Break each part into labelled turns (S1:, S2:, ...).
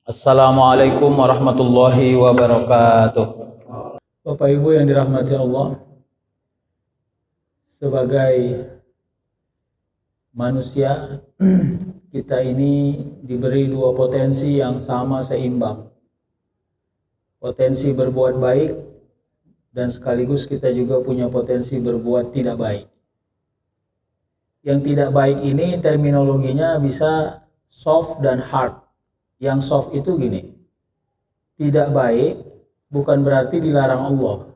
S1: Assalamualaikum warahmatullahi wabarakatuh.
S2: Bapak Ibu yang dirahmati Allah, sebagai manusia kita ini diberi dua potensi yang sama seimbang. Potensi berbuat baik dan sekaligus kita juga punya potensi berbuat tidak baik. Yang tidak baik ini terminologinya bisa soft dan hard. Yang soft itu gini, tidak baik bukan berarti dilarang Allah.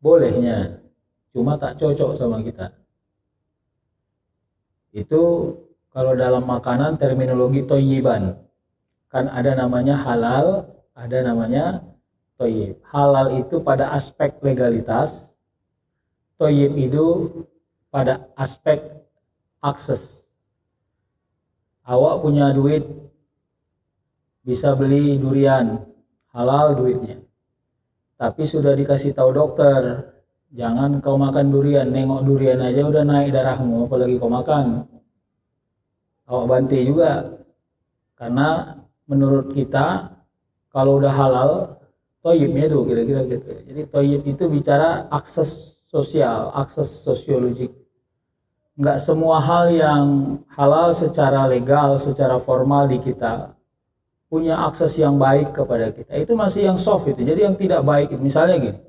S2: Bolehnya, cuma tak cocok sama kita. Itu kalau dalam makanan terminologi thayyiban. Kan ada namanya halal, ada namanya thayyib. Halal itu pada aspek legalitas, thayyib itu pada aspek akses. Awak punya duit, bisa beli durian, halal duitnya. Tapi sudah dikasih tahu dokter, jangan kau makan durian, nengok durian aja udah naik darahmu, apalagi kau makan. Awak banting juga. Karena menurut kita, kalau udah halal, thayyibnya itu kira-kira gitu. Jadi thayyib itu bicara akses sosial, akses sosiologik. Enggak semua hal yang halal secara legal, secara formal di kita punya akses yang baik kepada kita. Itu masih yang soft itu. Jadi yang tidak baik itu misalnya gini.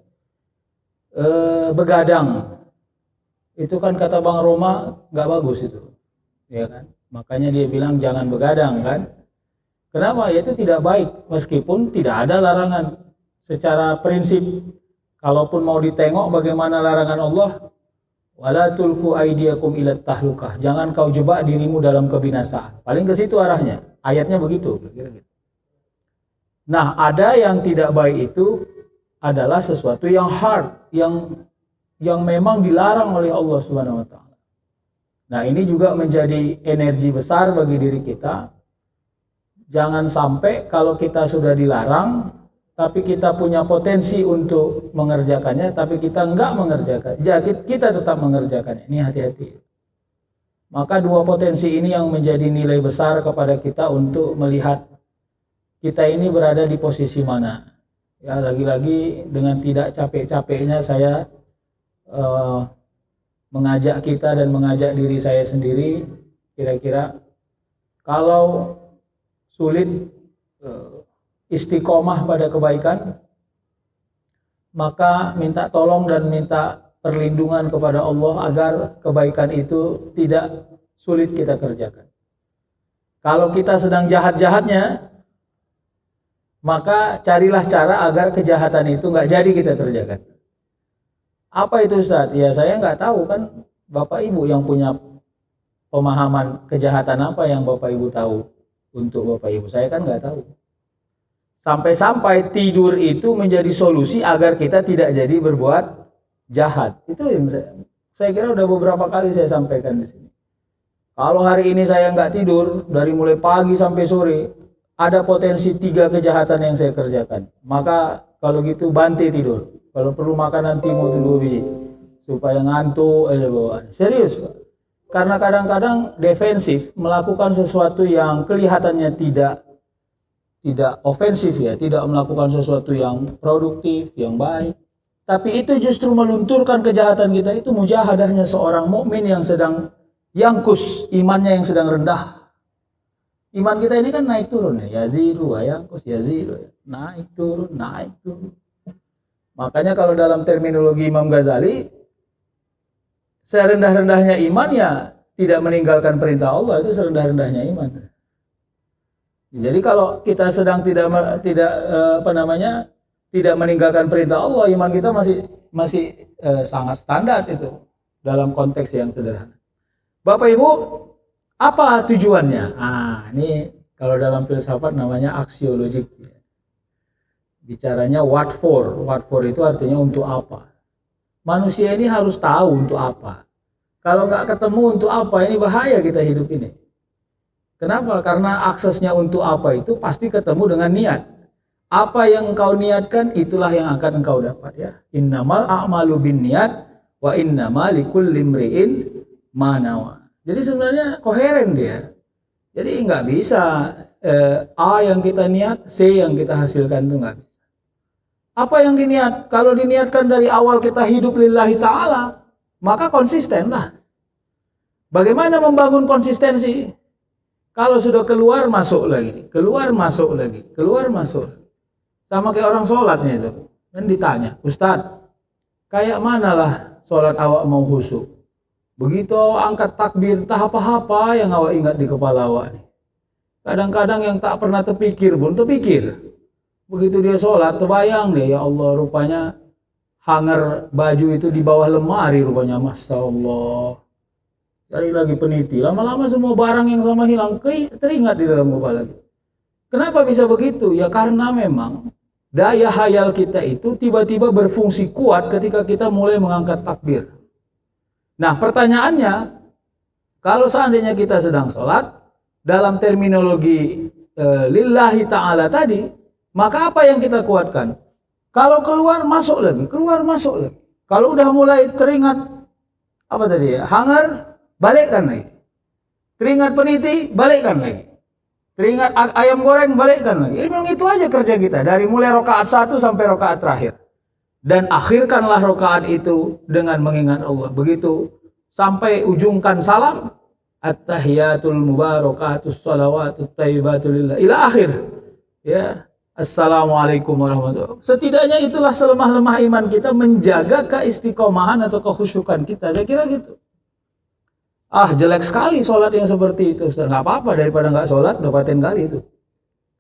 S2: Begadang. Itu kan kata Bang Roma nggak bagus itu. Ya kan? Makanya dia bilang jangan begadang kan. Kenapa? Ya itu tidak baik meskipun tidak ada larangan. Secara prinsip kalaupun mau ditengok bagaimana larangan Allah, wala tulku aidiakum ilat tahlukah. Jangan kau jebak dirimu dalam kebinasaan. Paling ke situ arahnya. Ayatnya begitu. Kira-kira. Nah, ada yang tidak baik itu adalah sesuatu yang hard, yang memang dilarang oleh Allah Subhanahu wa taala. Nah, ini juga menjadi energi besar bagi diri kita. Jangan sampai kalau kita sudah dilarang tapi kita punya potensi untuk mengerjakannya tapi kita enggak mengerjakan. Jadi kita tetap mengerjakannya. Ini hati-hati. Maka dua potensi ini yang menjadi nilai besar kepada kita untuk melihat kita ini berada di posisi mana. Ya, lagi-lagi dengan tidak capek-capeknya saya mengajak kita dan mengajak diri saya sendiri, kira-kira kalau sulit istiqomah pada kebaikan, maka minta tolong dan minta perlindungan kepada Allah agar kebaikan itu tidak sulit kita kerjakan. Kalau kita sedang jahat-jahatnya, maka carilah cara agar kejahatan itu nggak jadi kita kerjakan. Apa itu Ustaz? Ya saya nggak tahu kan, Bapak Ibu yang punya pemahaman kejahatan apa yang Bapak Ibu tahu untuk Bapak Ibu. Saya kan nggak tahu. Sampai-sampai tidur itu menjadi solusi agar kita tidak jadi berbuat jahat. Itu yang saya kira udah beberapa kali saya sampaikan di sini. Kalau hari ini saya nggak tidur dari mulai pagi sampai sore, ada potensi 3 kejahatan yang saya kerjakan. Maka kalau gitu banti tidur. Kalau perlu makan nanti mau 2 biji supaya ngantuk aja bawaan. Serius, Pak. Karena kadang-kadang defensif melakukan sesuatu yang kelihatannya tidak ofensif ya, tidak melakukan sesuatu yang produktif, yang baik. Tapi itu justru melunturkan kejahatan kita. Itu mujahadahnya seorang mukmin yang sedang yangkus, imannya yang sedang rendah. Iman kita ini kan naik turun ya, yazidu wa yanqus, yazidu, naik turun, naik turun. Makanya kalau dalam terminologi Imam Ghazali, serendah-rendahnya iman ya tidak meninggalkan perintah Allah, itu serendah-rendahnya iman. Jadi kalau kita sedang tidak meninggalkan perintah Allah, iman kita masih sangat standar itu dalam konteks yang sederhana. Bapak Ibu, apa tujuannya? Ini kalau dalam filsafat namanya aksiologik. Bicaranya what for. What for itu artinya untuk apa. Manusia ini harus tahu untuk apa. Kalau nggak ketemu untuk apa, ini bahaya kita hidup ini. Kenapa? Karena aksesnya untuk apa itu pasti ketemu dengan niat. Apa yang engkau niatkan, itulah yang akan engkau dapat ya. Innamal a'malu binniyat wa innamal likulli imri'in ma nawa. Jadi sebenarnya koheren dia. Jadi nggak bisa A yang kita niat, C yang kita hasilkan itu nggak bisa. Apa yang diniat? Kalau diniatkan dari awal kita hidup lillahi ta'ala, maka konsisten lah. Bagaimana membangun konsistensi? Kalau sudah keluar masuk lagi, keluar masuk lagi, keluar masuk. Sama kayak orang sholatnya itu. Dan ditanya, Ustadz, kayak mana lah sholat awak mau khusyuk? Begitu angkat takbir, tak apa-apa yang awak ingat di kepala awak. Kadang-kadang yang tak pernah terpikir pun terpikir. Begitu dia sholat, terbayang deh, ya Allah, rupanya hanger baju itu di bawah lemari rupanya, Masya Allah. Cari lagi peniti, lama-lama semua barang yang sama hilang, teringat di dalam kepala. Kenapa bisa begitu? Ya karena memang daya hayal kita itu tiba-tiba berfungsi kuat ketika kita mulai mengangkat takbir. Nah pertanyaannya, kalau seandainya kita sedang sholat, dalam terminologi lillahi ta'ala tadi, maka apa yang kita kuatkan? Kalau keluar masuk lagi, keluar masuk lagi. Kalau udah mulai teringat, apa tadi ya, hanger, balikkan lagi. Teringat peniti, balikkan lagi. Teringat ayam goreng, balikkan lagi. Memang itu aja kerja kita, dari mulai rakaat 1 sampai rakaat terakhir. Dan akhirkanlah rakaat itu dengan mengingat Allah. Begitu sampai ujungkan salam, at-tahiyatul mubarakatus salawatut thayyibatul lillah ila akhir. Ya, assalamualaikum warahmatullahi wabarakatuh. Setidaknya itulah selemah-lemah iman kita menjaga keistiqomahan atau kekhusyukan kita. Saya kira gitu. Ah, jelek sekali sholat yang seperti itu, Ustaz. Nggak apa-apa, daripada nggak sholat, dapatin kali itu.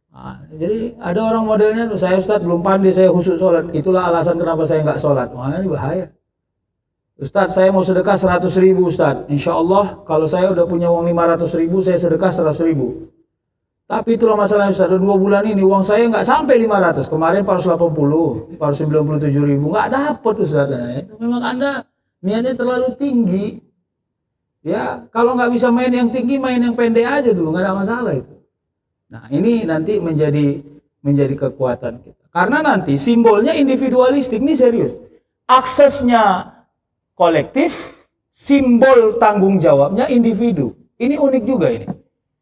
S2: Nah, jadi ada orang modelnya, saya Ustaz belum pandai, saya khusyuk sholat. Itulah alasan kenapa saya nggak sholat. Wah, ini bahaya. Ustaz, saya mau sedekah 100.000 Ustaz. Insya Allah, kalau saya udah punya uang 500.000, saya sedekah 100.000. Tapi itulah masalahnya Ustaz, 2 bulan ini uang saya nggak sampai 500. Kemarin 480, 497.000. Nggak dapet Ustaz. Nah, itu memang Anda niatnya terlalu tinggi. Ya, kalau nggak bisa main yang tinggi, main yang pendek aja dulu, nggak ada masalah itu. Nah, ini nanti menjadi kekuatan kita. Karena nanti simbolnya individualistik, ini serius. Aksesnya kolektif, simbol tanggung jawabnya individu. Ini unik juga ini.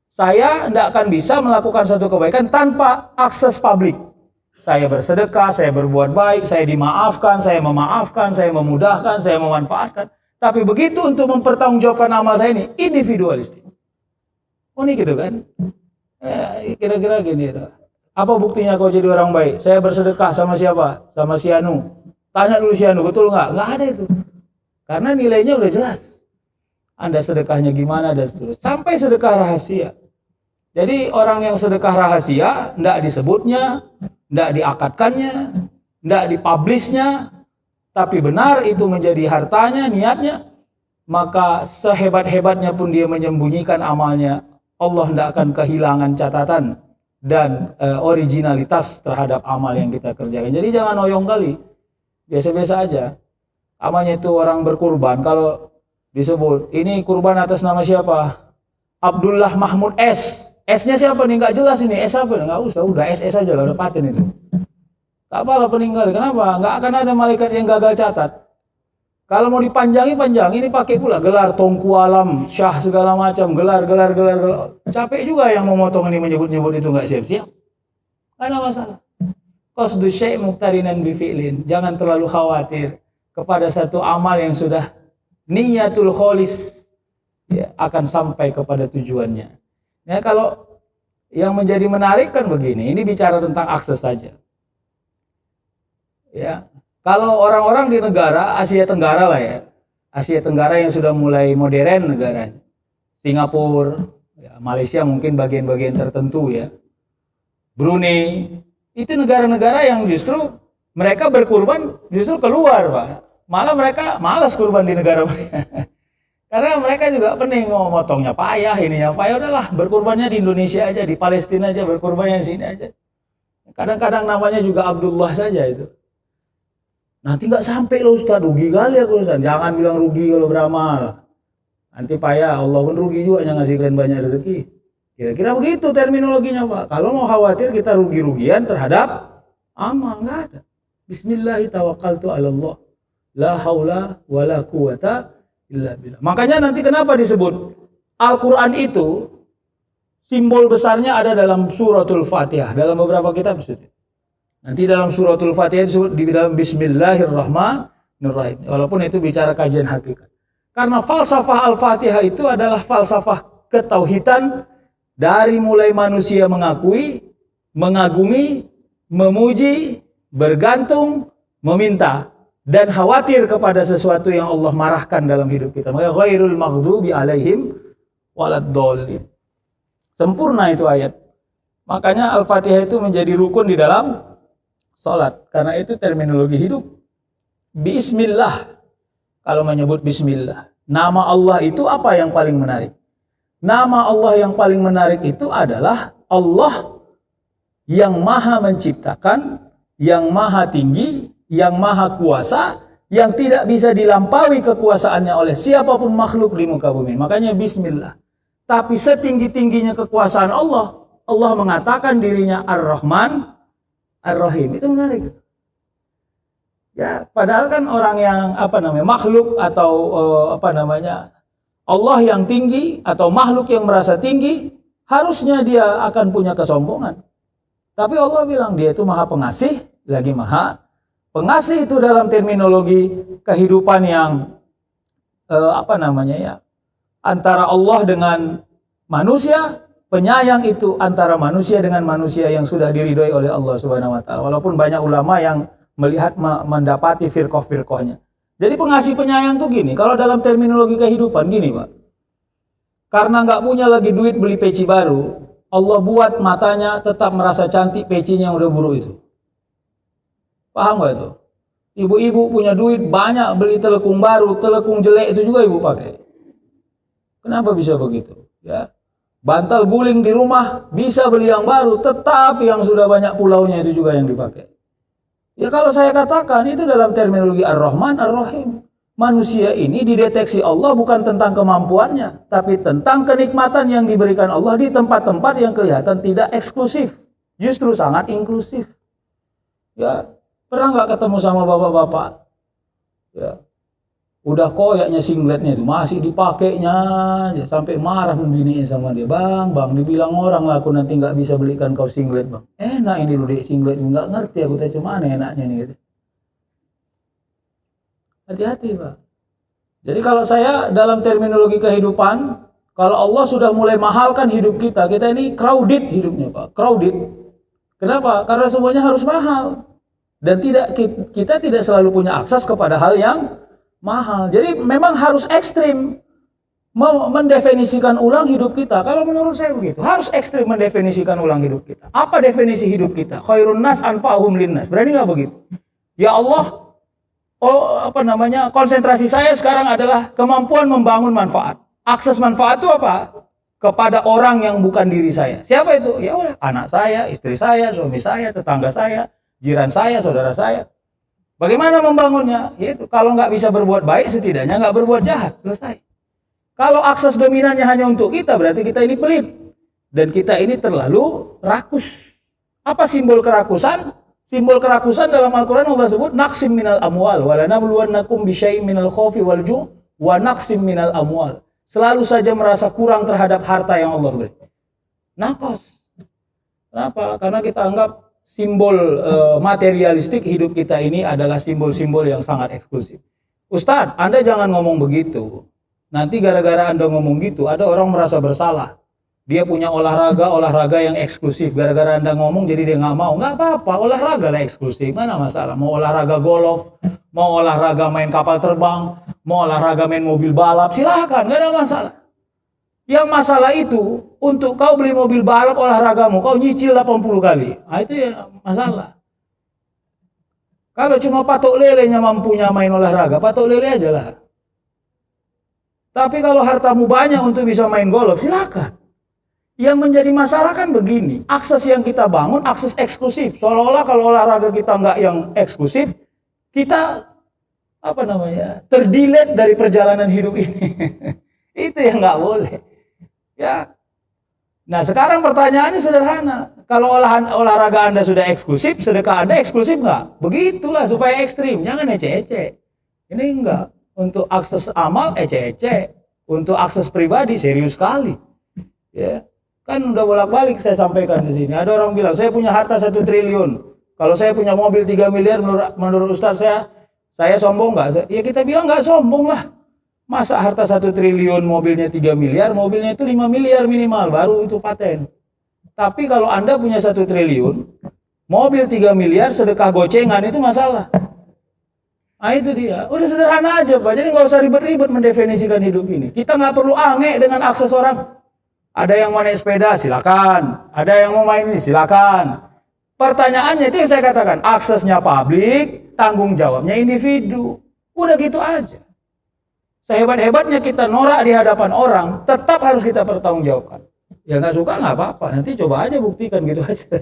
S2: Saya tidak akan bisa melakukan satu kebaikan tanpa akses publik. Saya bersedekah, saya berbuat baik, saya dimaafkan, saya memaafkan, saya memudahkan, saya memanfaatkan. Tapi begitu untuk mempertanggungjawabkan amal saya ini, individualistik. Oh ini gitu kan? Kira-kira gini. Apa buktinya kau jadi orang baik? Saya bersedekah sama siapa? Sama si Anu. Tanya dulu si Anu, betul nggak? Nggak ada itu. Karena nilainya udah jelas. Anda sedekahnya gimana dan seterusnya. Sampai sedekah rahasia. Jadi orang yang sedekah rahasia, nggak disebutnya, nggak diakadkannya, nggak dipublishnya, tapi benar itu menjadi hartanya, niatnya, maka sehebat-hebatnya pun dia menyembunyikan amalnya, Allah tidak akan kehilangan catatan dan originalitas terhadap amal yang kita kerjakan. Jadi jangan oyong kali, biasa-biasa aja. Amalnya itu orang berkurban, kalau disebut, ini kurban atas nama siapa? Abdullah Mahmud S. S-nya siapa nih? Nggak jelas ini, S apa? Nggak usah, udah SS aja lah, udah paten itu. Tak apalah peninggal. Kenapa? Nggak akan ada malaikat yang gagal catat. Kalau mau dipanjangi, panjang. Ini pakai pula gelar Tongku Alam, Syah segala macam, gelar. Capek juga yang memotong ini menyebut-nyebut itu nggak siap-siap. Nggak ada masalah. Qasdu syai' muqtarinan bifi'lin. Jangan terlalu khawatir kepada satu amal yang sudah niyatul kholis, ya, akan sampai kepada tujuannya. Ya, kalau yang menjadi menarik kan begini. Ini bicara tentang akses saja. Ya, kalau orang-orang di negara Asia Tenggara lah ya, Asia Tenggara yang sudah mulai modern negaranya, Singapura, ya, Malaysia mungkin bagian-bagian tertentu ya, Brunei, itu negara-negara yang justru mereka berkurban justru keluar Pak, malah mereka malas kurban di negara mereka, karena mereka juga pening, motongnya payah, ininya payah, udahlah berkurbannya di Indonesia aja, di Palestina aja, berkurbannya di sini aja. Kadang-kadang namanya juga Abdullah saja itu. Nanti nggak sampai loh Ustaz, rugi kali aku Ustaz. Jangan bilang rugi kalau beramal. Nanti payah, Allah pun rugi juga yang ngasih kalian banyak rezeki. Kira-kira begitu terminologinya Pak. Kalau mau khawatir kita rugi-rugian terhadap amal, nggak ada. Bismillahi tawakkaltu ala Allah. La haula wa la quwata illa billah. Makanya nanti kenapa disebut Al-Quran itu simbol besarnya ada dalam suratul Fatihah, dalam beberapa kitab. Nanti dalam suratul Fatihah disebut di dalam Bismillahirrahmanirrahim. Walaupun itu bicara kajian hakikat. Karena falsafah Al-Fatihah itu adalah falsafah ketauhidan dari mulai manusia mengakui, mengagumi, memuji, bergantung, meminta, dan khawatir kepada sesuatu yang Allah marahkan dalam hidup kita. Maka ghairul maghdubi alaihim waladdallin. Sempurna itu ayat. Makanya Al-Fatihah itu menjadi rukun di dalam salat. Karena itu terminologi hidup. Bismillah. Kalau menyebut bismillah. Nama Allah itu apa yang paling menarik? Nama Allah yang paling menarik itu adalah Allah yang maha menciptakan, yang maha tinggi, yang maha kuasa, yang tidak bisa dilampaui kekuasaannya oleh siapapun makhluk di muka bumi. Makanya bismillah. Tapi setinggi-tingginya kekuasaan Allah, Allah mengatakan dirinya Ar-Rahman, Ar-Rahim. Itu menarik. Ya, padahal kan orang yang makhluk atau Allah yang tinggi atau makhluk yang merasa tinggi, harusnya dia akan punya kesombongan. Tapi Allah bilang dia itu maha pengasih, lagi maha pengasih. Itu dalam terminologi kehidupan yang antara Allah dengan manusia, penyayang itu antara manusia dengan manusia yang sudah diridhoi oleh Allah Subhanahu wa taala. Walaupun banyak ulama yang melihat mendapati firqah-firqahnya. Jadi pengasih penyayang tuh gini, kalau dalam terminologi kehidupan gini, Pak. Karena nggak punya lagi duit beli peci baru, Allah buat matanya tetap merasa cantik pecinya yang udah buruk itu. Paham nggak itu? Ibu-ibu punya duit banyak beli telekung baru, telekung jelek itu juga ibu pakai. Kenapa bisa begitu? Ya. Bantal guling di rumah bisa beli yang baru, tetapi yang sudah banyak pulaunya itu juga yang dipakai. Ya kalau saya katakan itu dalam terminologi Ar-Rahman, Ar-Rahim. Manusia ini dideteksi Allah bukan tentang kemampuannya, tapi tentang kenikmatan yang diberikan Allah di tempat-tempat yang kelihatan tidak eksklusif. Justru sangat inklusif. Ya, pernah nggak ketemu sama bapak-bapak? Ya, udah koyaknya singletnya itu masih dipakainya, ya, sampai marah membininya sama dia. Bang, dibilang orang lah aku nanti nggak bisa belikan kau singlet, bang. Enak ini lu dek singlet, nggak ngerti aku tanya mana enaknya nih. Gitu. Hati-hati, Pak. Jadi kalau saya dalam terminologi kehidupan, kalau Allah sudah mulai mahalkan hidup kita ini crowded hidupnya, Pak. Crowded. Kenapa? Karena semuanya harus mahal. Dan kita tidak selalu punya akses kepada hal yang mahal. Jadi memang harus ekstrim mendefinisikan ulang hidup kita. Kalau menurut saya begitu, harus ekstrim mendefinisikan ulang hidup kita. Apa definisi hidup kita? Khairun nas anfa'uhum linnas. Berani nggak begitu? Ya Allah, konsentrasi saya sekarang adalah kemampuan membangun manfaat. Akses manfaat itu apa? Kepada orang yang bukan diri saya. Siapa itu? Ya udah, anak saya, istri saya, suami saya, tetangga saya, jiran saya, saudara saya. Bagaimana membangunnya? Yaitu kalau nggak bisa berbuat baik, setidaknya nggak berbuat jahat. Selesai. Kalau akses dominannya hanya untuk kita, berarti kita ini pelit. Dan kita ini terlalu rakus. Apa simbol kerakusan? Simbol kerakusan dalam Al-Quran Allah sebut naqsim minal amwal. Walanabluwannakum bisyai'in minal khawfi wal ju' wa naqsim minal amwal. Selalu saja merasa kurang terhadap harta yang Allah beri. Nakos. Kenapa? Karena kita anggap simbol materialistik hidup kita ini adalah simbol-simbol yang sangat eksklusif. Ustadz, Anda jangan ngomong begitu. Nanti gara-gara Anda ngomong gitu, ada orang merasa bersalah. Dia punya olahraga yang eksklusif. Gara-gara Anda ngomong jadi dia nggak mau. Nggak apa-apa, olahraga lah eksklusif. Mana masalah? Mau olahraga golf, mau olahraga main kapal terbang, mau olahraga main mobil balap, silahkan, nggak ada masalah. Yang masalah itu, untuk kau beli mobil balap olahragamu, kau nyicil 80 kali. Nah, itu ya masalah. Kalau cuma patok lelenya mampunya main olahraga, patok lele aja lah. Tapi kalau hartamu banyak untuk bisa main golf, silakan. Yang menjadi masalah kan begini, akses yang kita bangun, akses eksklusif. Seolah-olah kalau olahraga kita nggak yang eksklusif, kita terdelete dari perjalanan hidup ini. Itu yang nggak boleh. Ya. Nah sekarang pertanyaannya sederhana. Kalau olahraga Anda sudah eksklusif, sedekah Anda eksklusif nggak? Begitulah supaya ekstrim. Jangan ecek-ecek. Ini enggak. Untuk akses amal ecek-ecek. Untuk akses pribadi serius sekali. Ya. Kan udah bolak-balik saya sampaikan di sini. Ada orang bilang, saya punya harta 1 triliun. Kalau saya punya mobil 3 miliar, menurut Ustaz saya sombong nggak? Ya kita bilang nggak sombong lah. Masa harta 1 triliun, mobilnya 3 miliar, mobilnya itu 5 miliar minimal, baru itu paten. Tapi kalau Anda punya 1 triliun, mobil 3 miliar, sedekah gocengan, itu masalah. Nah itu dia, udah sederhana aja Pak, jadi nggak usah ribet-ribet mendefinisikan hidup ini. Kita nggak perlu aneh dengan akses orang. Ada yang mau naik sepeda, silakan. Ada yang mau main ini, silakan. Pertanyaannya itu yang saya katakan, aksesnya publik, tanggung jawabnya individu. Udah gitu aja. Sehebat-hebatnya kita norak di hadapan orang, tetap harus kita pertanggungjawabkan. Ya nggak suka nggak apa-apa, nanti coba aja buktikan gitu aja.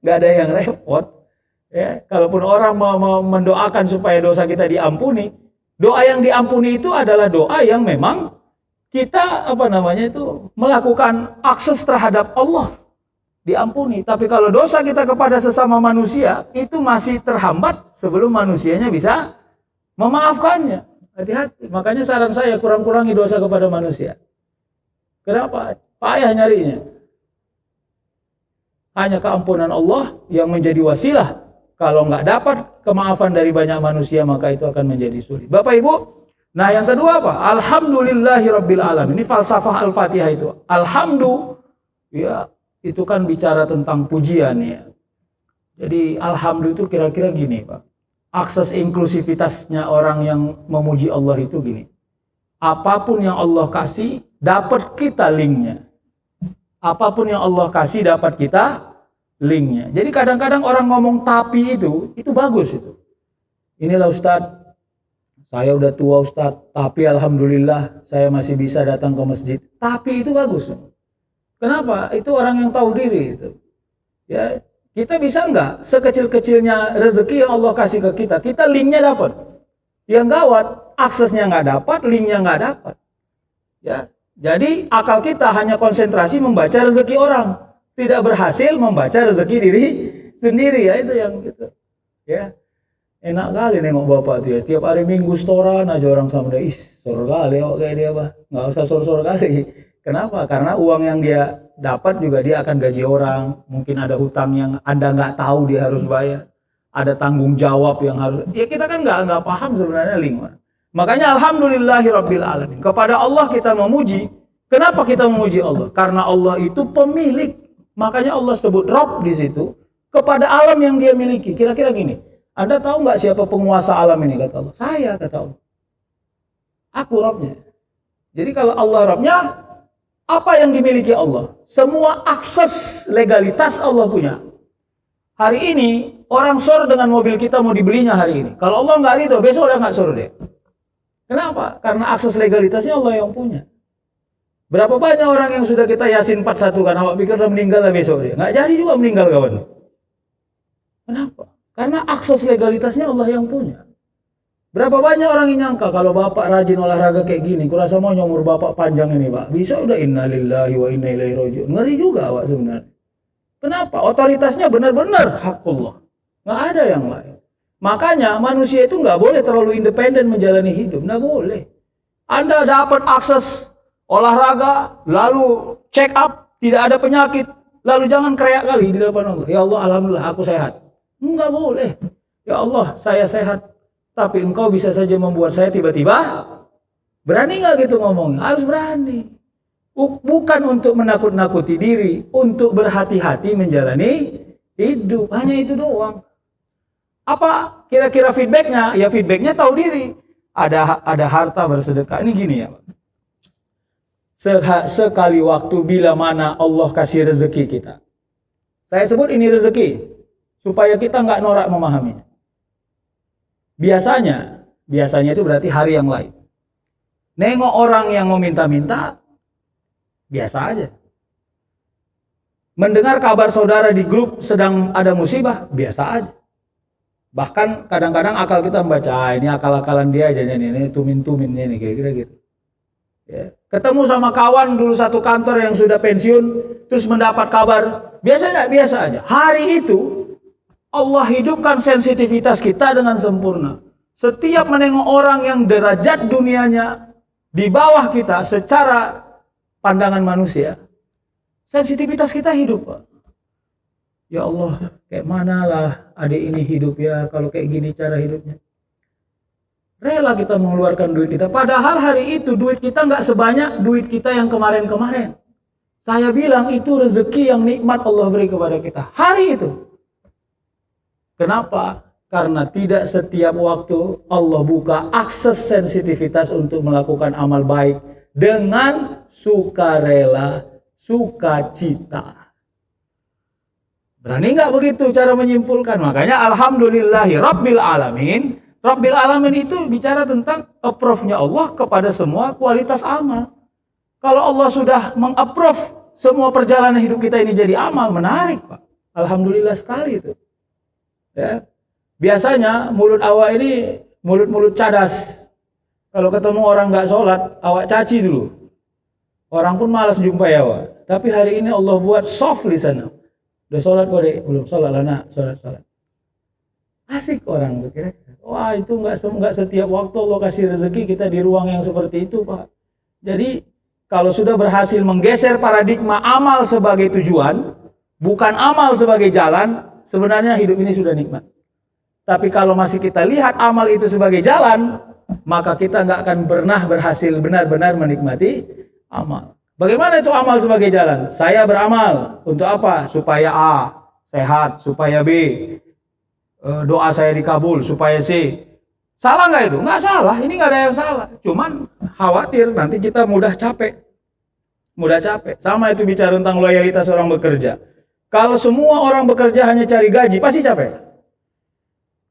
S2: Nggak ada yang repot. Ya, kalaupun orang mendoakan supaya dosa kita diampuni, doa yang diampuni itu adalah doa yang memang kita melakukan akses terhadap Allah diampuni. Tapi kalau dosa kita kepada sesama manusia itu masih terhambat sebelum manusianya bisa memaafkannya. Hati-hati. Makanya saran saya kurang-kurangi dosa kepada manusia. Kenapa? Payah nyarinya. Hanya keampunan Allah yang menjadi wasilah. Kalau nggak dapat kemaafan dari banyak manusia, maka itu akan menjadi sulit. Bapak Ibu, nah yang kedua apa? Alhamdulillahirabbil alamin. Ini falsafah Al-Fatihah itu. Alhamdulillah, ya itu kan bicara tentang pujian ya. Jadi alhamdulillah itu kira-kira gini Pak. Akses inklusivitasnya orang yang memuji Allah itu gini. Apapun yang Allah kasih, dapat kita linknya. Apapun yang Allah kasih, dapat kita linknya. Jadi kadang-kadang orang ngomong tapi itu bagus itu. Inilah Ustadz, saya udah tua Ustadz, tapi alhamdulillah saya masih bisa datang ke masjid. Tapi itu bagus. Kenapa? Itu orang yang tahu diri itu. Ya, kita bisa nggak sekecil-kecilnya rezeki yang Allah kasih ke kita linknya dapat. Yang gawat, aksesnya nggak dapat, linknya nggak dapat. Ya, jadi akal kita hanya konsentrasi membaca rezeki orang, tidak berhasil membaca rezeki diri sendiri ya, itu yang gitu. Ya, enak kali nengok bapak tuh ya, tiap hari Minggu setoran aja orang sama dia, sor kali kok kayak dia bah, nggak usah sor kali. Kenapa? Karena uang yang dia dapat juga dia akan gaji orang, mungkin ada hutang yang Anda nggak tahu dia harus bayar, ada tanggung jawab yang harus, ya kita kan nggak paham sebenarnya lingkungan. Makanya alhamdulillahirabbil alamin, kepada Allah kita memuji. Kenapa kita memuji Allah? Karena Allah itu pemilik. Makanya Allah sebut Rabb di situ kepada alam yang dia miliki. Kira-kira gini, Anda tahu nggak siapa penguasa alam ini? Kata Allah, saya, kata Allah. Aku Rabbnya. Jadi kalau Allah Rabbnya, apa yang dimiliki Allah? Semua akses legalitas Allah punya. Hari ini orang sor dengan mobil kita mau dibelinya hari ini. Kalau Allah nggak ridho, besok dia nggak sor deh. Kenapa? Karena akses legalitasnya Allah yang punya. Berapa banyak orang yang sudah kita Yasin 41 kan, awak pikir udah meninggal lah besok dia. Nggak jadi juga meninggal kawan. Kenapa? Karena akses legalitasnya Allah yang punya. Berapa banyak orang yang nyangka kalau bapak rajin olahraga kayak gini, kurasa mau umur bapak panjang ini pak, bisa udah innalillahi wa inna ilaihi raji'un. Ngeri juga awak sebenarnya. Kenapa? Otoritasnya benar-benar hak Allah. Nggak ada yang lain. Makanya manusia itu nggak boleh terlalu independen menjalani hidup. Nggak boleh. Anda dapat akses olahraga, lalu check up, tidak ada penyakit, lalu jangan kreak kali di depan Allah. Ya Allah, alhamdulillah aku sehat. Enggak boleh. Ya Allah, saya sehat, tapi engkau bisa saja membuat saya tiba-tiba. Berani nggak gitu ngomong? Harus berani. Bukan untuk menakut-nakuti diri, untuk berhati-hati menjalani hidup. Hanya itu doang. Apa kira-kira feedbacknya? Ya feedbacknya tahu diri. Ada harta bersedekah. Ini gini ya Pak. Sekali waktu bila mana Allah kasih rezeki kita. Saya sebut ini rezeki supaya kita nggak norak memahaminya. Biasanya itu berarti hari yang lain. Nengok orang yang meminta-minta biasa aja. Mendengar kabar saudara di grup sedang ada musibah biasa aja. Bahkan kadang-kadang akal kita membaca, ini akal-akalan dia aja ini tumin-tumin ini kira-kira gitu. Ya. Ketemu sama kawan dulu satu kantor yang sudah pensiun, terus mendapat kabar, biasa aja. Hari itu Allah hidupkan sensitivitas kita dengan sempurna. Setiap menengok orang yang derajat dunianya di bawah kita secara pandangan manusia, Sensitivitas kita hidup, Pak. Ya Allah, kayak mana lah adik ini hidup ya, kalau kayak gini cara hidupnya. Rela kita mengeluarkan duit kita. Padahal hari itu duit kita nggak sebanyak duit kita yang kemarin-kemarin. Saya bilang itu rezeki yang nikmat Allah beri kepada kita. Hari itu. Kenapa? Karena tidak setiap waktu Allah buka akses sensitivitas untuk melakukan amal baik dengan sukarela, sukacita. Berani nggak begitu cara menyimpulkan? Makanya alhamdulillahi rabbil alamin. Rabbil alamin itu bicara tentang approve-nya Allah kepada semua kualitas amal. Kalau Allah sudah meng-approve semua perjalanan hidup kita ini jadi amal, menarik, Pak. Alhamdulillah sekali itu. Ya. Biasanya mulut awak ini mulut-mulut cadas. Kalau ketemu orang nggak sholat, awak caci dulu. Orang pun malas jumpai awak. Tapi hari ini Allah buat soft di sana. Udah sholat kok dek? Belum sholat lah nak, sholat. Asik orang berkira. Wah itu nggak setiap waktu Allah kasih rezeki kita di ruang yang seperti itu, Pak. Jadi kalau sudah berhasil menggeser paradigma amal sebagai tujuan, bukan amal sebagai jalan, sebenarnya hidup ini sudah nikmat. Tapi kalau masih kita lihat amal itu sebagai jalan, maka kita nggak akan pernah berhasil benar-benar menikmati amal. Bagaimana itu amal sebagai jalan? Saya beramal untuk apa? Supaya A sehat, supaya B doa saya dikabul, supaya C. Salah nggak itu? Nggak salah. Ini nggak ada yang salah. Cuman khawatir nanti kita mudah capek. Sama itu bicara tentang loyalitas orang bekerja. Kalau semua orang bekerja hanya cari gaji, pasti capek.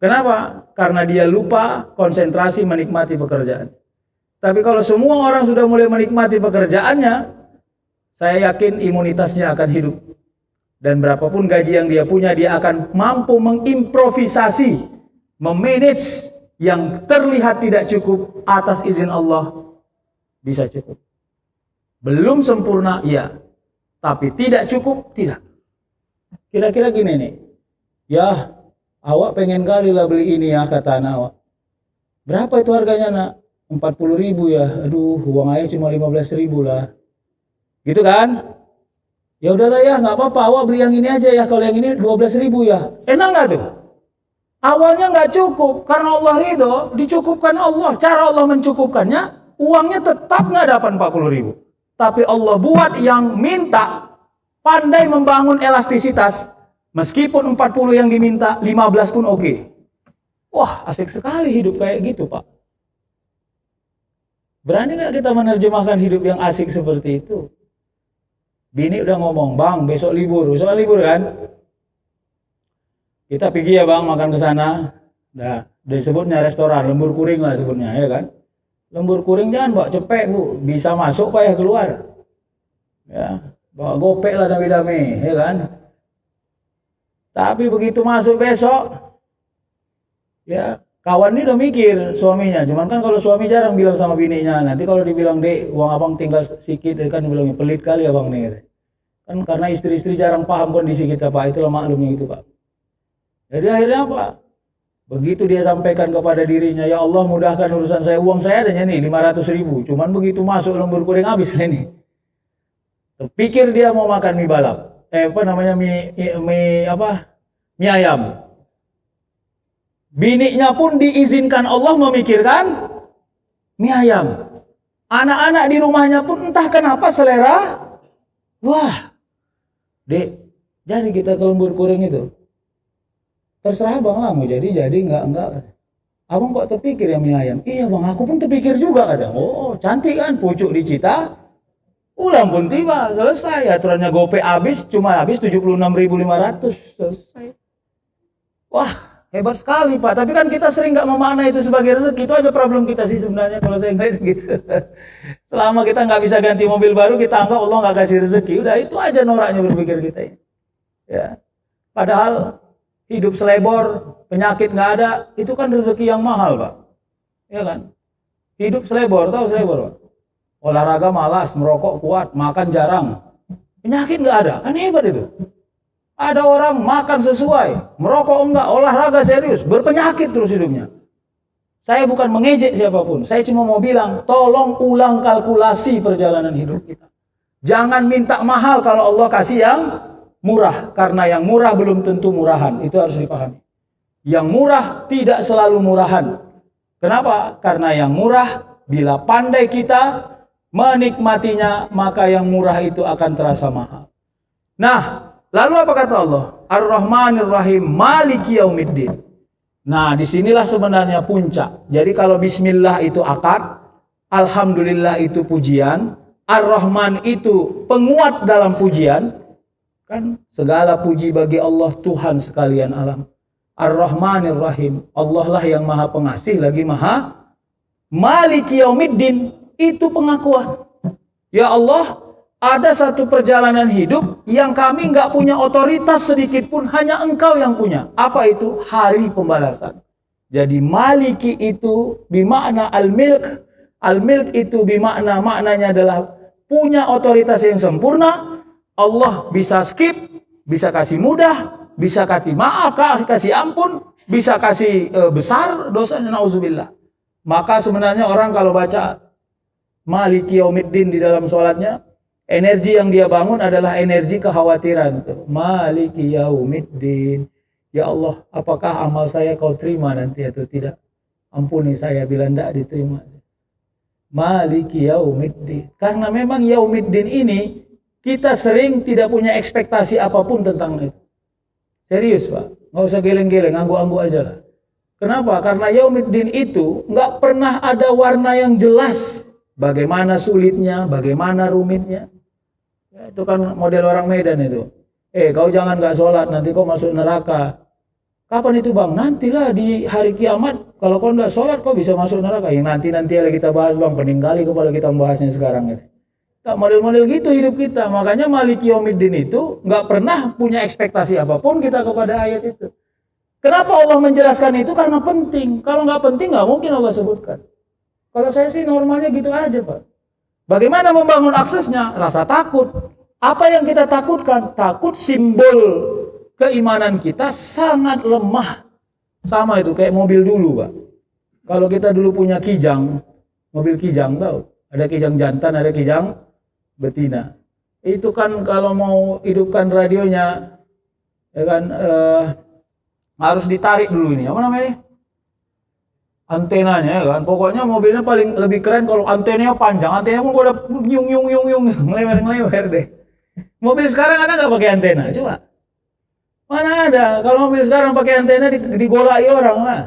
S2: Kenapa? Karena dia lupa konsentrasi menikmati pekerjaan. Tapi kalau semua orang sudah mulai menikmati pekerjaannya, saya yakin imunitasnya akan hidup. Dan berapapun gaji yang dia punya, dia akan mampu mengimprovisasi, memanage yang terlihat tidak cukup atas izin Allah, bisa cukup. Belum sempurna, iya. Tapi tidak cukup, tidak. Kira-kira gini nih, ya awak pengen kali lah beli ini ya, kata anak awak. Berapa itu harganya nak? 40.000 ya. Aduh, uang ayah cuma 15.000 lah. Gitu kan? Ya udahlah ya, nggak apa-apa. Awak beli yang ini aja ya. Kalau yang ini 12.000 ya. Enak nggak tuh? Awalnya nggak cukup karena Allah ridho, dicukupkan Allah. Cara Allah mencukupkannya, uangnya tetap nggak dapat 40.000. Tapi Allah buat yang minta pandai membangun elastisitas. Meskipun 40 yang diminta, 15 pun oke. Wah, asik sekali hidup kayak gitu, Pak. Berani nggak kita menerjemahkan hidup yang asik seperti itu? Bini udah ngomong, bang besok libur kan? Kita pergi ya bang makan ke sana. Nah, disebutnya restoran, lembur kuring lah sebutnya, ya kan? Lembur kuring jangan bawa cepek bu, bisa masuk payah keluar. Ya, bawa gopek lah dami-dami, ya kan? Tapi begitu masuk besok, ya kawan ini udah mikir suaminya. Cuman kan kalau suami jarang bilang sama bininya, nanti kalau dibilang dek uang abang tinggal sedikit, kan bilangnya pelit kali abang nih. Kan karena istri-istri jarang paham kondisi kita Pak, itulah maklumnya itu Pak. Jadi akhirnya apa? Begitu dia sampaikan kepada dirinya, ya Allah mudahkan urusan saya, uang saya adanya nih 500.000. Cuman begitu masuk lembur kuring habis lah ini. Terpikir dia mau makan mie balap, mie ayam. Biniknya pun diizinkan Allah memikirkan mie ayam. Anak-anak di rumahnya pun entah kenapa selera. Wah, dek, jadi kita ke lembur kuring itu. Terserah bang lah mau jadi enggak. Abang kok terpikir ya mie ayam? Iya bang, aku pun terpikir juga kadang. Oh cantik kan, pucuk dicita. Ulang pun tiba, selesai. Aturannya GoPay cuma habis 76.500, selesai. Wah, hebat sekali Pak. Tapi kan kita sering nggak memaknai itu sebagai rezeki. Itu aja problem kita sih sebenarnya kalau saya ngeliat gitu. Selama kita nggak bisa ganti mobil baru, kita anggap Allah nggak kasih rezeki. Udah itu aja noraknya berpikir kita ini. Ya, padahal hidup selebor, penyakit nggak ada, itu kan rezeki yang mahal Pak. Ya kan? Hidup selebor, tahu selebor Pak? Olahraga malas, merokok kuat, makan jarang. Penyakit nggak ada, kan hebat itu. Ada orang makan sesuai, merokok enggak, olahraga serius, berpenyakit terus hidupnya. Saya bukan mengejek siapapun, saya cuma mau bilang, tolong ulang kalkulasi perjalanan hidup kita. Jangan minta mahal kalau Allah kasih yang murah, karena yang murah belum tentu murahan. Itu harus dipahami. Yang murah tidak selalu murahan. Kenapa? Karena yang murah, bila pandai kita menikmatinya, maka yang murah itu akan terasa mahal. Nah, lalu apa kata Allah? Ar-Rahmanir Rahim, Maliki Yaumiddin. Nah, disinilah sebenarnya puncak. Jadi kalau Bismillah itu akad, Alhamdulillah itu pujian, Ar-Rahman itu penguat dalam pujian. Kan segala puji bagi Allah Tuhan sekalian alam. Ar-Rahmanir Rahim, Allah lah yang maha pengasih lagi maha Maliki Yaumiddin, itu pengakuan. Ya Allah, ada satu perjalanan hidup yang kami nggak punya otoritas sedikit pun, hanya Engkau yang punya. Apa itu? Hari pembalasan. Jadi Maliki itu bimakna al-milk. Al-milk itu bimakna, maknanya adalah punya otoritas yang sempurna. Allah bisa skip, bisa kasih mudah, bisa kasih maaf, kasih ampun, bisa kasih besar dosanya, nauzubillah. Maka sebenarnya orang kalau baca Maliki Yaumiddin di dalam sholatnya, energi yang dia bangun adalah energi kekhawatiran. Maliki Yaumiddin, ya Allah, apakah amal saya kau terima nanti atau tidak? Ampuni saya bila tidak diterima. Maliki Yaumiddin, karena memang Yaumiddin ini kita sering tidak punya ekspektasi apapun tentang itu. Serius Pak, nggak usah geleng-geleng, angguk-angguk aja lah. Kenapa? Karena Yaumiddin itu nggak pernah ada warna yang jelas. Bagaimana sulitnya, bagaimana rumitnya. Ya, itu kan model orang Medan itu. Kau jangan nggak sholat, nanti kau masuk neraka. Kapan itu bang? Nantilah di hari kiamat. Kalau kau nggak sholat, kau bisa masuk neraka. Ya, nanti kita bahas bang. Pening kali kepala kita membahasnya sekarang. Gitu. Tak model-model gitu hidup kita. Makanya Maliki Yaumiddin itu nggak pernah punya ekspektasi apapun kita kepada ayat itu. Kenapa Allah menjelaskan itu? Karena penting. Kalau nggak penting nggak mungkin Allah sebutkan. Kalau saya sih normalnya gitu aja Pak. Bagaimana membangun aksesnya? Rasa takut. Apa yang kita takutkan? Takut simbol keimanan kita sangat lemah. Sama itu kayak mobil dulu Pak. Kalau kita dulu punya kijang, mobil kijang tahu? Ada kijang jantan, ada kijang betina. Itu kan kalau mau hidupkan radionya, ya kan harus ditarik dulu ini. Apa namanya? Antenanya, ya kan. Pokoknya mobilnya paling lebih keren kalau antenanya panjang. Antenanya pun udah yung ngelewer deh. Mobil sekarang ada nggak pakai antena? Coba. Mana ada? Kalau mobil sekarang pakai antena digolai orang lah.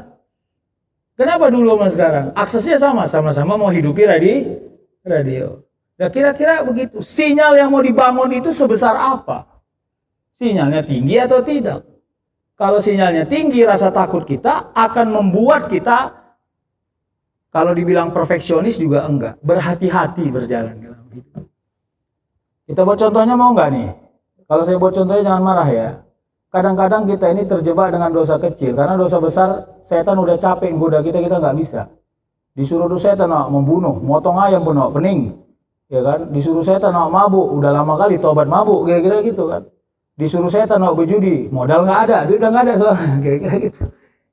S2: Kenapa dulu sama sekarang? Aksesnya sama-sama mau hidupi radio. Ya kira-kira begitu. Sinyal yang mau dibangun itu sebesar apa? Sinyalnya tinggi atau tidak? Kalau sinyalnya tinggi, rasa takut kita akan membuat kita, kalau dibilang perfeksionis juga enggak, berhati-hati berjalan dalam hidup. Kita buat contohnya mau enggak nih? Kalau saya buat contohnya jangan marah ya. Kadang-kadang kita ini terjebak dengan dosa kecil, karena dosa besar setan udah capek goda kita nggak bisa. Disuruh setan membunuh, motong ayam pun pening, ya kan? Disuruh setan mabuk, udah lama kali tobat mabuk, kira-kira gitu kan? Disuruh setan berjudi, modal nggak ada, duit udah nggak ada soalnya, kira-kira gitu.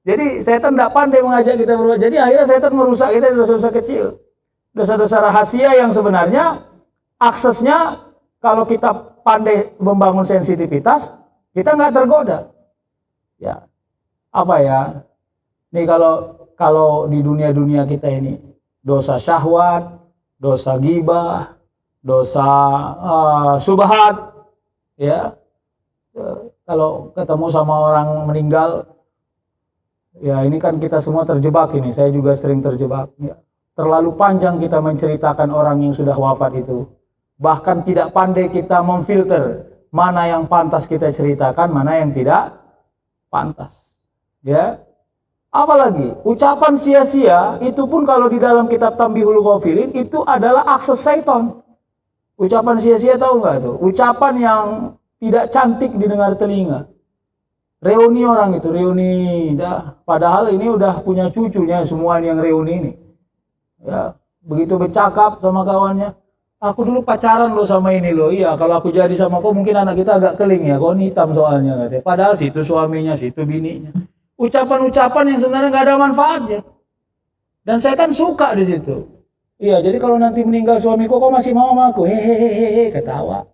S2: Jadi setan tidak pandai mengajak kita berbuat. Jadi akhirnya setan merusak kita di dosa-dosa kecil, dosa-dosa rahasia yang sebenarnya aksesnya kalau kita pandai membangun sensitivitas, kita nggak tergoda. Ya, apa ya? Nih kalau di dunia kita ini dosa syahwat, dosa ghibah, dosa subhat, ya. Kalau ketemu sama orang meninggal, ya ini kan kita semua terjebak ini. Saya juga sering terjebak. Ya. Terlalu panjang kita menceritakan orang yang sudah wafat itu. Bahkan tidak pandai kita memfilter mana yang pantas kita ceritakan, mana yang tidak pantas. Ya. Apalagi ucapan sia-sia itu pun kalau di dalam kitab Tambihul Ghafilin itu adalah akses syaitan. Ucapan sia-sia tahu nggak itu? Ucapan yang tidak cantik didengar telinga. Reuni orang itu, reuni. Padahal ini udah punya cucunya semua yang reuni ini. Ya, begitu bercakap sama kawannya. Aku dulu pacaran lo sama ini lo. Iya, kalau aku jadi sama kau mungkin anak kita agak keling ya. Kau hitam soalnya katanya. Padahal situ suaminya, situ bininya. Ucapan-ucapan yang sebenarnya nggak ada manfaatnya. Dan setan suka di situ. Iya, jadi kalau nanti meninggal suamiku kok masih mau sama aku? Hehehehe, ketawa.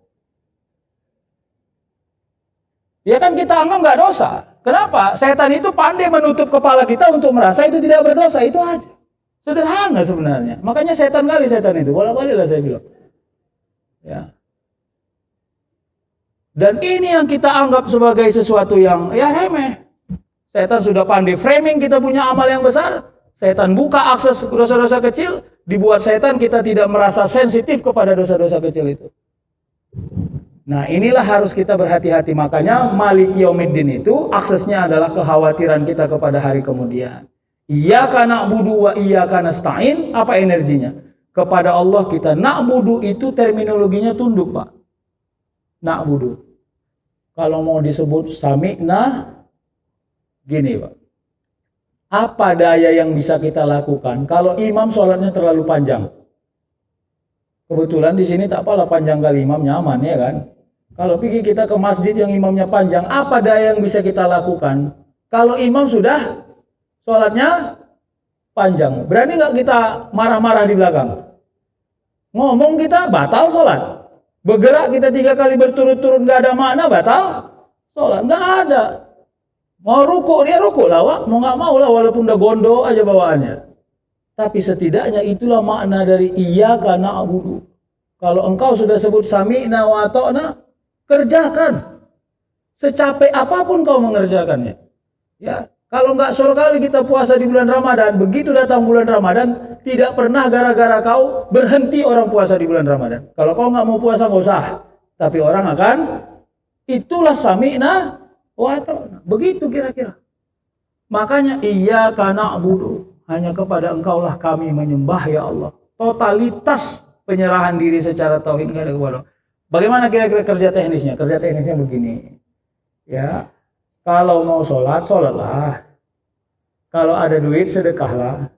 S2: Ya kan kita anggap nggak dosa. Kenapa? Setan itu pandai menutup kepala kita untuk merasa itu tidak berdosa, itu aja. Sederhana sebenarnya. Makanya setan itu. Bolak-balik lah saya bilang. Ya. Dan ini yang kita anggap sebagai sesuatu yang ya remeh. Setan sudah pandai framing kita punya amal yang besar. Setan buka akses dosa-dosa kecil. Dibuat setan kita tidak merasa sensitif kepada dosa-dosa kecil itu. Nah inilah harus kita berhati-hati. Makanya Maliki Yaumiddin itu aksesnya adalah kekhawatiran kita kepada hari kemudian. Iyyaka na'budu wa iyyaka nasta'in. Apa energinya? Kepada Allah kita. Na'budu itu terminologinya tunduk, Pak. Na'budu. Kalau mau disebut sami'na, gini, Pak. Apa daya yang bisa kita lakukan kalau imam sholatnya terlalu panjang? Kebetulan di sini tak apalah panjang kali imam nyaman ya kan. Kalau pergi kita ke masjid yang imamnya panjang, apa daya yang bisa kita lakukan? Kalau imam sudah sholatnya panjang, berani nggak kita marah-marah di belakang? Ngomong kita batal sholat. Bergerak kita 3 kali berturut-turut nggak ada makna, batal sholat. Nggak ada. Mau ruku dia ruku lah, mau nggak mau lah walaupun udah gondo aja bawaannya. Tapi setidaknya itulah makna dari iyyaka na'budu. Kalau engkau sudah sebut sami'na wa ata'na, kerjakan. Secapek apapun kau mengerjakannya. Ya, kalau nggak sore kali kita puasa di bulan Ramadan, begitu datang bulan Ramadan, tidak pernah gara-gara kau berhenti orang puasa di bulan Ramadan. Kalau kau nggak mau puasa nggak usah. Tapi orang akan, itulah sami'na wa ata'na. Begitu kira-kira. Makanya iyyaka na'budu. Hanya kepada engkaulah kami menyembah ya Allah. Totalitas penyerahan diri secara tauhid enggak ada kepada. Bagaimana kira-kira kerja teknisnya? Kerja teknisnya begini. Ya. Kalau mau sholat, sholatlah. Kalau ada duit, sedekahlah.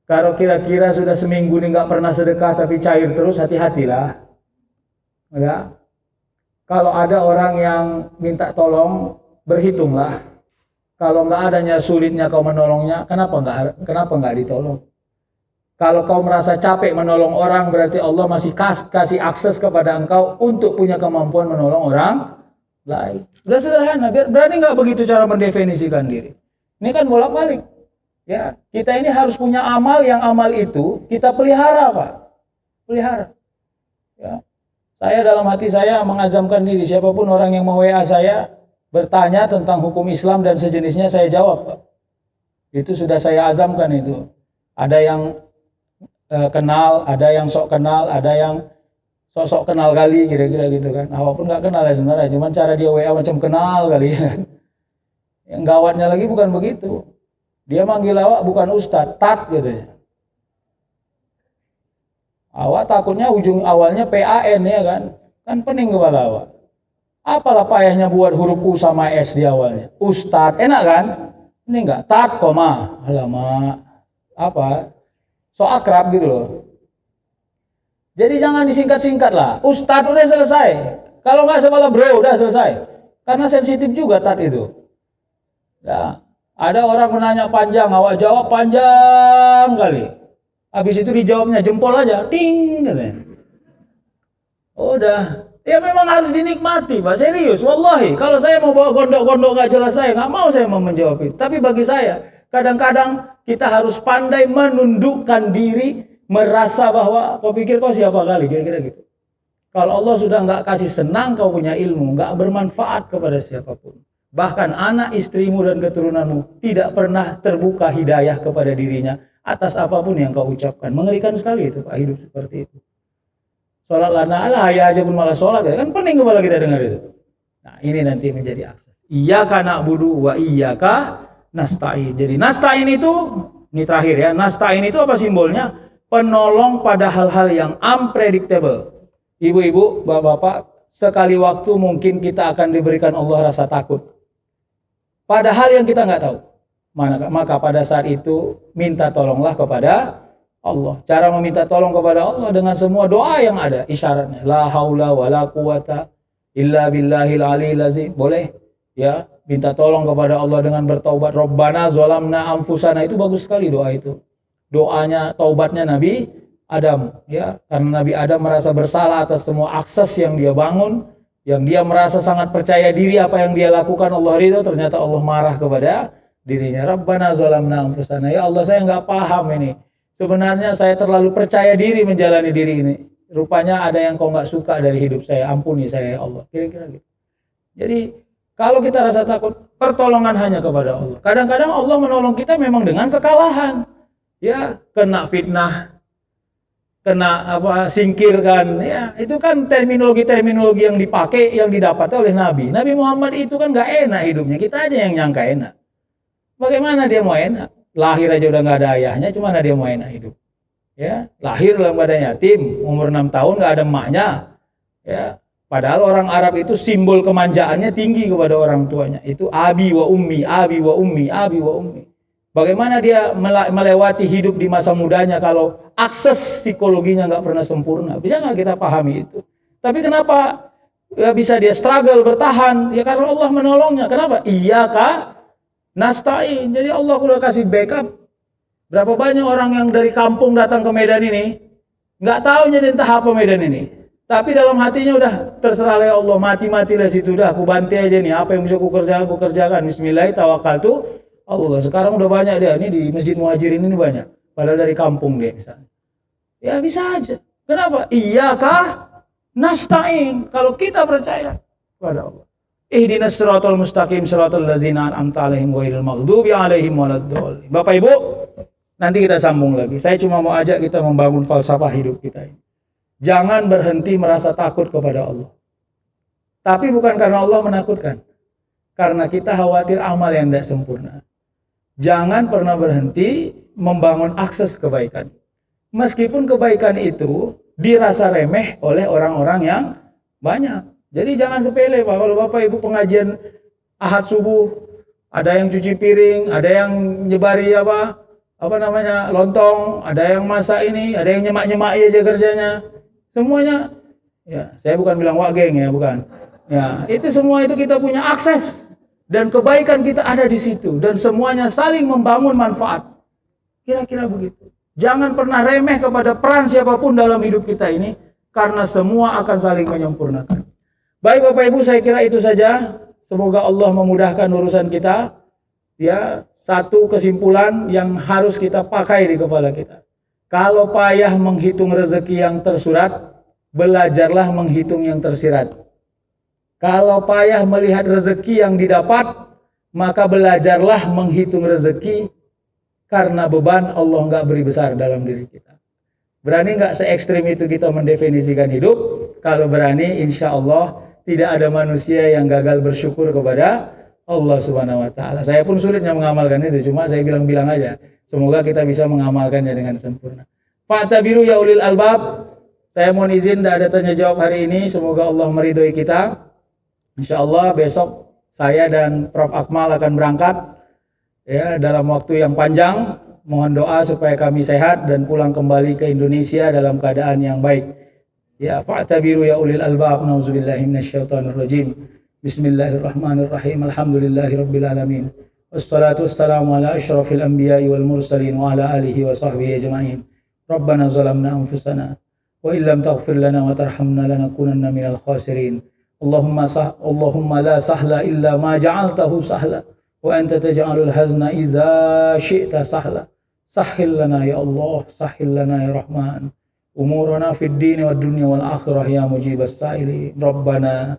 S2: Kalau kira-kira sudah seminggu ini nggak pernah sedekah tapi cair terus, hati-hatilah. Ya. Kalau ada orang yang minta tolong, berhitunglah. Kalau nggak adanya sulitnya kau menolongnya, kenapa nggak ditolong? Kalau kau merasa capek menolong orang, berarti Allah masih kasih akses kepada engkau untuk punya kemampuan menolong orang lain. Sudah sederhana. Berani nggak begitu cara mendefinisikan diri? Ini kan bolak-balik. Ya, kita ini harus punya amal yang amal itu kita pelihara, Pak. Pelihara. Ya. Saya dalam hati saya mengazamkan diri, siapapun orang yang mau WA saya bertanya tentang hukum Islam dan sejenisnya, saya jawab, Pak. Itu sudah saya azamkan itu. Ada yang kenal, ada yang sok kenal, ada yang sok-sok kenal kali, kira-kira gitu kan. Walaupun nggak kenal ya sebenarnya, cuman cara dia WA macam kenal kali ya. Yang gawatnya lagi bukan begitu. Dia manggil awak bukan ustadz, tat gitu ya. Awak takutnya ujung awalnya PAN ya kan. Kan pening kepala awak. Apalah payahnya buat huruf U sama S di awalnya. Ustadz, enak kan? Ini enggak, tat, koma. Alamak, apa? So akrab gitu loh. Jadi jangan disingkat-singkat lah. Ustadz udah selesai. Kalau nggak malah bro, udah selesai. Karena sensitif juga tat itu. Ya, ada orang menanya panjang, awak jawab panjang kali. Habis itu dijawabnya jempol aja, ting katanya. Udah. Ya memang harus dinikmati, Pak. Serius, wallahi. Kalau saya mau bawa gondok-gondok nggak jelas, saya nggak mau saya mau menjawab itu. Tapi bagi saya, kadang-kadang kita harus pandai menundukkan diri, merasa bahwa kau pikir kau siapa kali, kira-kira gitu. Kalau Allah sudah nggak kasih senang kau punya ilmu, nggak bermanfaat kepada siapapun. Bahkan anak istrimu dan keturunanmu tidak pernah terbuka hidayah kepada dirinya atas apapun yang kau ucapkan. Mengerikan sekali itu, Pak, hidup seperti itu. Sholat lana Allah ya aja pun malah sholat, kan pening kepala kita dengar itu. Nah ini nanti menjadi akses. Iyyaka na'budu wa iyyaka nasta'in. Jadi nasta'in itu, ini terakhir ya, nasta'in itu apa simbolnya? Penolong pada hal-hal yang unpredictable. Ibu-ibu, bapak-bapak, sekali waktu mungkin kita akan diberikan Allah rasa takut. Pada hal yang kita nggak tahu. Maka pada saat itu minta tolonglah kepada Allah. Cara meminta tolong kepada Allah dengan semua doa yang ada, isyaratnya. La haula wa la quwata illa billahil aliyil azim. Boleh ya, minta tolong kepada Allah dengan bertaubat. Rabbana zalamna anfusana, itu bagus sekali doa itu. Doanya taubatnya Nabi Adam, ya, karena Nabi Adam merasa bersalah atas semua akses yang dia bangun, yang dia merasa sangat percaya diri apa yang dia lakukan Allah ridho, ternyata Allah marah kepada dirinya. Rabbana zalamna anfusana, ya Allah saya nggak paham ini, sebenarnya saya terlalu percaya diri menjalani diri ini, rupanya ada yang kau nggak suka dari hidup saya, ampuni saya ya Allah, kira-kira gitu. Jadi kalau kita rasa takut, pertolongan hanya kepada Allah. Kadang-kadang Allah menolong kita memang dengan kekalahan, ya, kena fitnah, kena singkirkan, ya, itu kan terminologi yang dipakai, yang didapat oleh Nabi Muhammad itu kan nggak enak hidupnya, kita aja yang nyangka enak. Bagaimana dia mau enak? Lahir aja udah nggak ada ayahnya, cuma dia mau enak hidup, ya, lahir dalam badan yatim, umur 6 tahun nggak ada emaknya, ya, padahal orang Arab itu simbol kemanjaannya tinggi kepada orang tuanya, itu abi wa ummi, abi wa ummi, abi wa ummi. Bagaimana dia melewati hidup di masa mudanya kalau akses psikologinya nggak pernah sempurna? Bisa nggak kita pahami itu? Tapi kenapa ya bisa dia struggle bertahan? Ya karena Allah menolongnya. Kenapa? Iyyaka nasta'in. Jadi Allah udah kasih backup. Berapa banyak orang yang dari kampung datang ke Medan ini nggak tahu jadi entah apa Medan ini. Tapi dalam hatinya udah terserah oleh Allah, mati-matilah situ dah, aku bantai aja nih, apa yang bisa aku kerjakan. Bismillah, tawakkaltu Allah. Sekarang udah banyak dia, ini di Masjid Muhajirin ini banyak. Padahal dari kampung dia misalnya. Ya bisa aja. Kenapa? Iyyaka nasta'in. Kalau kita percaya kepada Allah. Ihdinas siratal mustaqim siratal ladzina an'amta 'alaihim ghairil maghdubi 'alaihim waladdallin. Bapak Ibu, nanti kita sambung lagi. Saya cuma mau ajak kita membangun falsafah hidup kita ini. Jangan berhenti merasa takut kepada Allah. Tapi bukan karena Allah menakutkan. Karena kita khawatir amal yang tidak sempurna. Jangan pernah berhenti membangun akses kebaikan. Meskipun kebaikan itu dirasa remeh oleh orang-orang yang banyak. Jadi jangan sepele, Pak. Kalau Bapak Ibu pengajian Ahad subuh, ada yang cuci piring, ada yang nyebari lontong, ada yang masak ini, ada yang nyemak-nyemak aja kerjanya. Semuanya, ya, saya bukan bilang wak geng ya, bukan. Ya, itu semua itu kita punya akses. Dan kebaikan kita ada di situ. Dan semuanya saling membangun manfaat. Kira-kira begitu. Jangan pernah remeh kepada peran siapapun dalam hidup kita ini. Karena semua akan saling menyempurnakan. Baik Bapak Ibu, saya kira itu saja. Semoga Allah memudahkan urusan kita. Ya, satu kesimpulan yang harus kita pakai di kepala kita. Kalau payah menghitung rezeki yang tersurat, belajarlah menghitung yang tersirat. Kalau payah melihat rezeki yang didapat, maka belajarlah menghitung rezeki, karena beban Allah nggak beri besar dalam diri kita. Berani nggak se-ekstrim itu kita mendefinisikan hidup? Kalau berani, insya Allah tidak ada manusia yang gagal bersyukur kepada Allah Subhanahu Wa Taala. Saya pun sulitnya mengamalkan itu, cuma saya bilang-bilang aja. Semoga kita bisa mengamalkannya dengan sempurna. Fa'tabiru ya ulil albab. Saya mohon izin, tidak ada tanya jawab hari ini. Semoga Allah meridhoi kita. Insya Allah besok saya dan Prof. Akmal akan berangkat ya dalam waktu yang panjang. Mohon doa supaya kami sehat dan pulang kembali ke Indonesia dalam keadaan yang baik. Ya fa'tabiru ya ulil albab. Nauzubillahi minasyaitonir rajim. Bismillahirrahmanirrahim. Alhamdulillahirabbil alamin. Wassalatu wassalamu ala asyrafil anbiya'i wal mursalin wa ala alihi wa sahbihi ajma'in. Rabbana zalamna anfusana wa illam taghfir lana wa tarhamna lanakunanna minal khasirin. Allahumma la sahla illa ma ja'altahu sahla wa anta taj'alul hazna idza syi'ta sahla. Sahhil lana ya Allah, sahhil lana ya Rahman. Umurana fid din wad dunya wal akhirah ya mujibas sa'ilin. Rabbana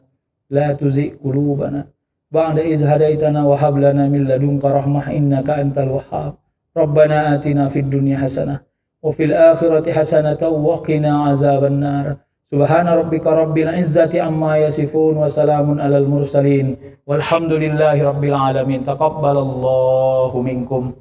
S2: la tuzigh qulubana ba'da iz hadaitana wa hab lana min ladunka rahmah innaka antal wahhab. Rabbana atina fid dunya hasanah wa fil akhirati hasanatan wa qina azaban nar. Subhana rabbika rabbil izzati amma yasifun wa salamun alal mursalin walhamdulillahi rabbil alamin. Taqabbalallahu minkum.